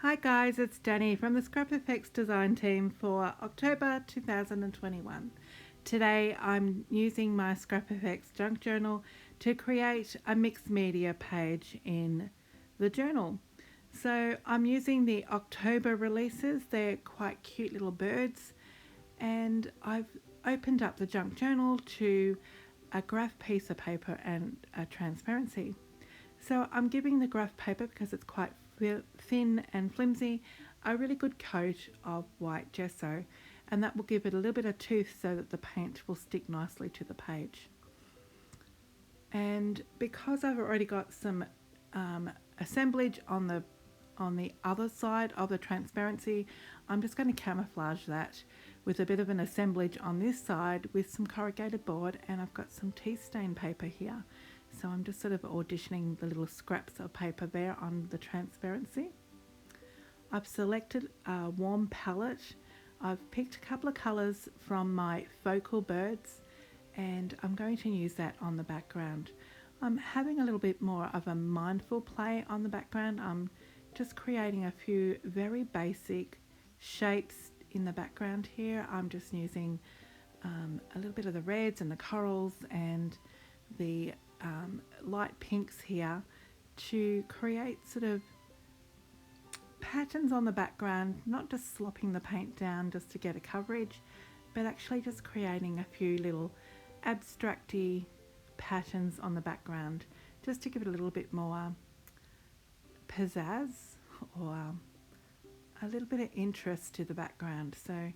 Hi guys, it's Dannii from the ScrapFX design team for October 2021. Today I'm using my ScrapFX junk journal to create a mixed media page in the journal. So I'm using the October releases, they're quite cute little birds, and I've opened up the junk journal to a graph piece of paper and a transparency. So I'm giving the graph paper, because it's quite thin and flimsy, a really good coat of white gesso, and that will give it a little bit of tooth so that the paint will stick nicely to the page. And because I've already got some assemblage on the other side of the transparency, I'm just going to camouflage that with a bit of an assemblage on this side with some corrugated board, and I've got some tea stain paper here. So I'm just sort of auditioning the little scraps of paper there on the transparency. I've selected a warm palette. I've picked a couple of colours from my focal birds, and I'm going to use that on the background. I'm having a little bit more of a mindful play on the background. I'm just creating a few very basic shapes in the background here. I'm just using a little bit of the reds and the corals and the light pinks here to create sort of patterns on the background, not just slopping the paint down just to get a coverage, but actually just creating a few little abstracty patterns on the background just to give it a little bit more pizzazz or a little bit of interest to the background. So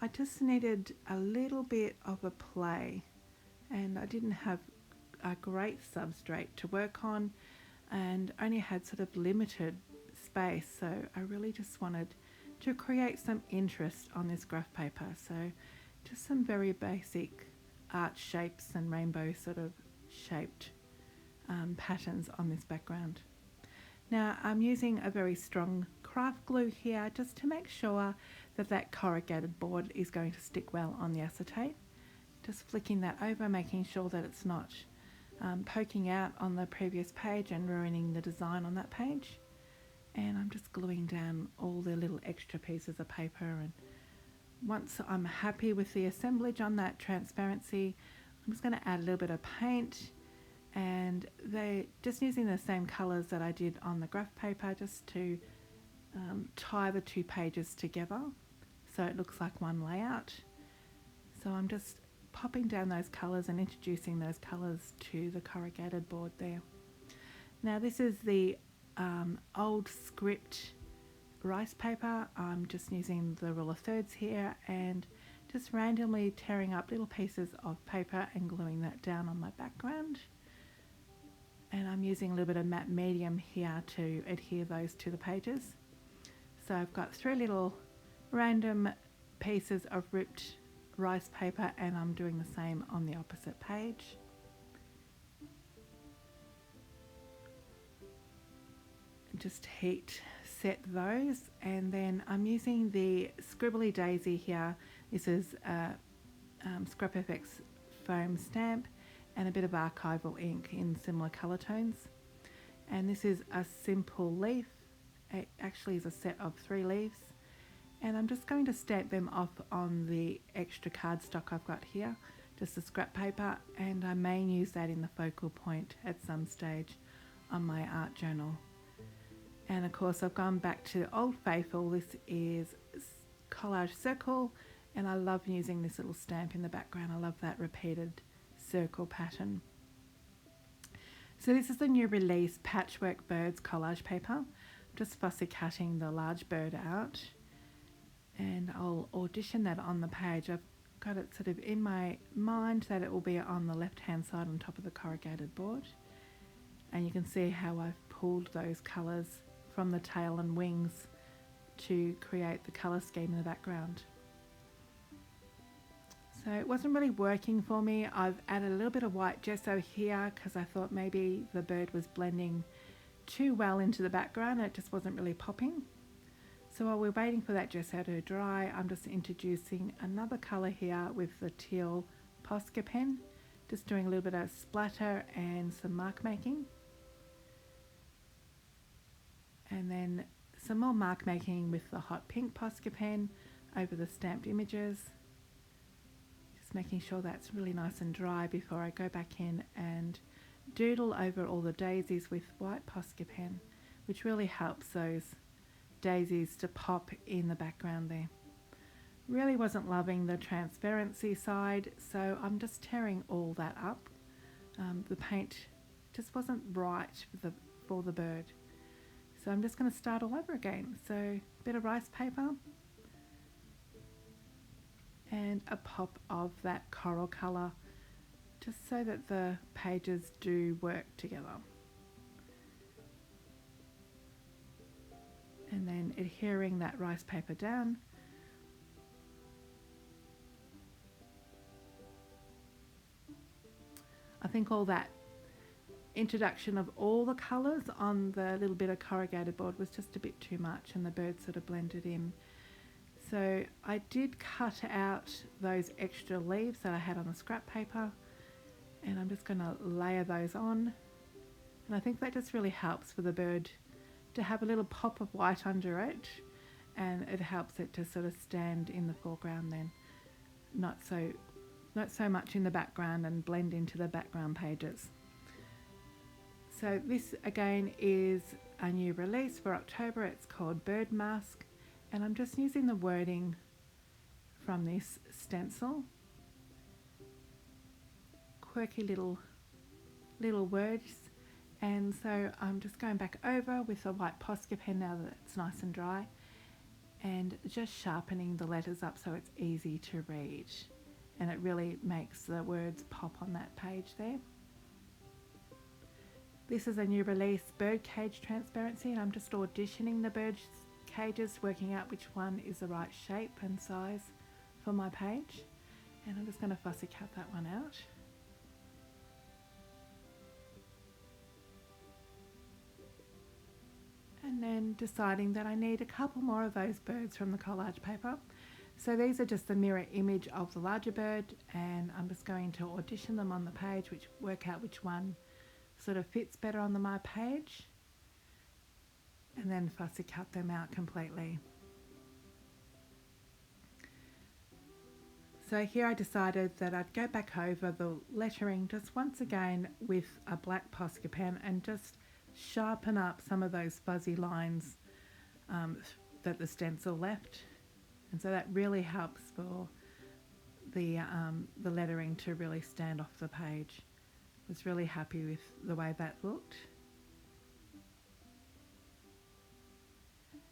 I just needed a little bit of a play, and I didn't have a great substrate to work on and only had sort of limited space, so I really just wanted to create some interest on this graph paper. So just some very basic art shapes and rainbow sort of shaped patterns on this background. Now I'm using a very strong craft glue here just to make sure that that corrugated board is going to stick well on the acetate. Just flicking that over, making sure that it's not poking out on the previous page and ruining the design on that page. And I'm just gluing down all the little extra pieces of paper, and once I'm happy with the assemblage on that transparency, I'm just going to add a little bit of paint, and they're just using the same colours that I did on the graph paper just to tie the two pages together so it looks like one layout. So I'm just popping down those colours and introducing those colours to the corrugated board there. Now this is the old script rice paper. I'm just using the rule of thirds here and just randomly tearing up little pieces of paper and gluing that down on my background. And I'm using a little bit of matte medium here to adhere those to the pages. So I've got 3 little random pieces of ripped rice paper, and I'm doing the same on the opposite page. Just heat set those, and then I'm using the Scribbly Daisy here. This is a ScrapFX foam stamp and a bit of archival ink in similar colour tones. And this is a simple leaf. It actually is a set of 3 leaves. And I'm just going to stamp them off on the extra cardstock I've got here, just the scrap paper, and I may use that in the focal point at some stage on my art journal. And of course I've gone back to Old Faithful. This is Collage Circle, and I love using this little stamp in the background. I love that repeated circle pattern. So this is the new release Patchwork Birds collage paper. I'm just fussy cutting the large bird out, and I'll audition that on the page. I've got it sort of in my mind that it will be on the left hand side on top of the corrugated board, and you can see how I've pulled those colours from the tail and wings to create the colour scheme in the background. So it wasn't really working for me. I've added a little bit of white gesso here because I thought maybe the bird was blending too well into the background. It just wasn't really popping. So while we're waiting for that gesso to dry, I'm just introducing another colour here with the teal Posca pen, just doing a little bit of splatter and some mark making. And then some more mark making with the hot pink Posca pen over the stamped images. Just making sure that's really nice and dry before I go back in and doodle over all the daisies with white Posca pen, which really helps those daisies to pop in the background there. Really wasn't loving the transparency side, so I'm just tearing all that up. The paint just wasn't right for the bird. So I'm just going to start all over again. So a bit of rice paper and a pop of that coral colour, just so that the pages do work together. And then adhering that rice paper down. I think all that introduction of all the colours on the little bit of corrugated board was just a bit too much, and the bird sort of blended in. So I did cut out those extra leaves that I had on the scrap paper, and I'm just going to layer those on. And I think that just really helps for the bird to have a little pop of white under it, and it helps it to sort of stand in the foreground then, not so much in the background and blend into the background pages. So this again is a new release for October. It's called Bird Mask, and I'm just using the wording from this stencil. Quirky little words, and so I'm just going back over with a white Posca pen now that it's nice and dry, and just sharpening the letters up so it's easy to read, and it really makes the words pop on that page there. This is a new release, Birdcage Transparency, and I'm just auditioning the bird cages, working out which one is the right shape and size for my page. And I'm just going to fussy cut that one out. And then deciding that I need a couple more of those birds from the collage paper. So these are just the mirror image of the larger bird, and I'm just going to audition them on the page, work out which one sort of fits better on my page, and then fussy cut them out completely. So here I decided that I'd go back over the lettering just once again with a black Posca pen and just sharpen up some of those fuzzy lines that the stencil left, and so that really helps for the lettering to really stand off the page. Was really happy with the way that looked.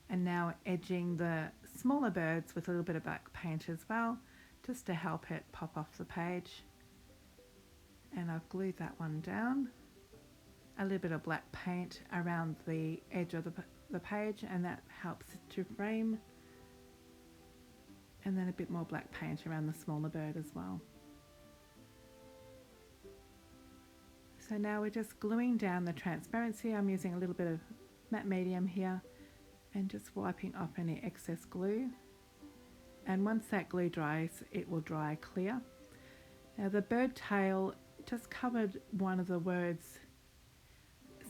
And now edging the smaller birds with a little bit of black paint as well, just to help it pop off the page. And I've glued that one down. A little bit of black paint around the edge of the page, and that helps to frame. And then a bit more black paint around the smaller bird as well. So now we're just gluing down the transparency. I'm using a little bit of matte medium here and just wiping off any excess glue. And once that glue dries, it will dry clear. Now the bird tail just covered one of the words,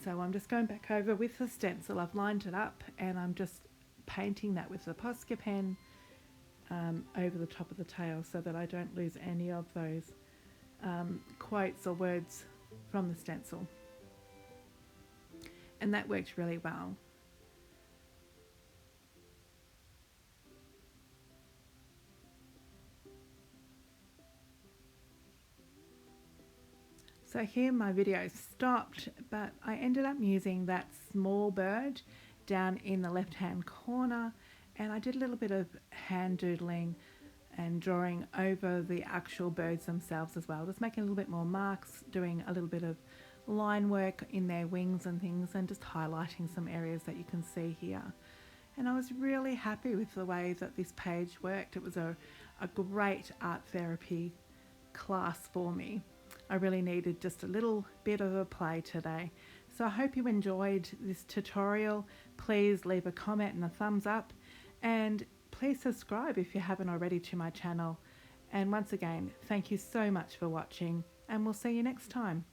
so I'm just going back over with the stencil. I've lined it up and I'm just painting that with the Posca pen over the top of the tail so that I don't lose any of those quotes or words from the stencil, and that worked really well. So here my video stopped, but I ended up using that small bird down in the left hand corner, and I did a little bit of hand doodling and drawing over the actual birds themselves as well, just making a little bit more marks, doing a little bit of line work in their wings and things, and just highlighting some areas that you can see here. And I was really happy with the way that this page worked. It was a great art therapy class for me. I really needed just a little bit of a play today. So I hope you enjoyed this tutorial. Please leave a comment and a thumbs up, and please subscribe if you haven't already to my channel. And once again, thank you so much for watching, and we'll see you next time.